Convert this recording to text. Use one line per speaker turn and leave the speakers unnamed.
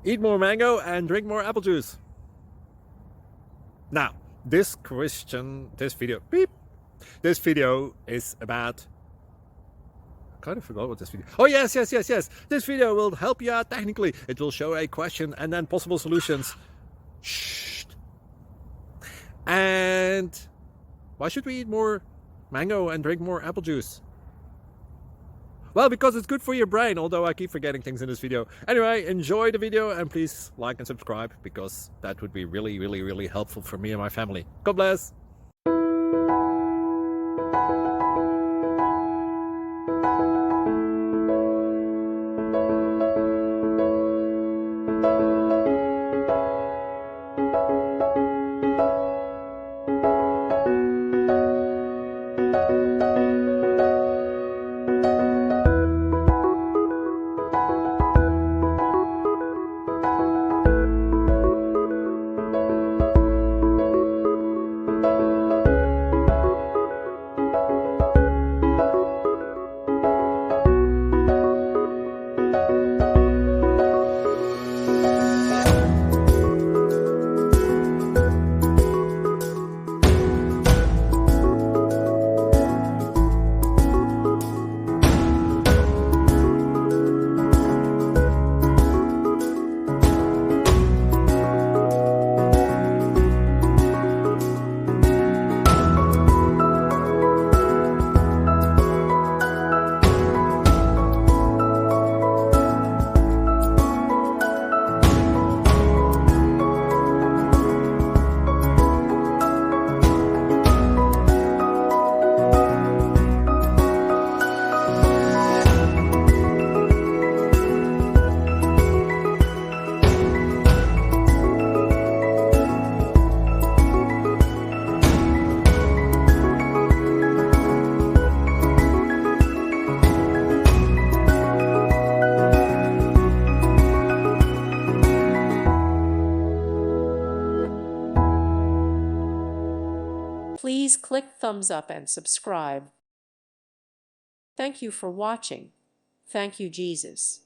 Eat more mango and drink more apple juice. Now, this video is about... I kind of forgot what this video... Oh, yes. This video will help you out technically. It will show a question and then possible solutions. Shh. And why should we eat more mango and drink more apple juice? Well, because it's good for your brain, although I keep forgetting things in this video. Anyway, enjoy the video and please like and subscribe, because that would be really helpful for me and my family. God bless!
Please click thumbs up and subscribe. Thank you for watching. Thank you, Jesus.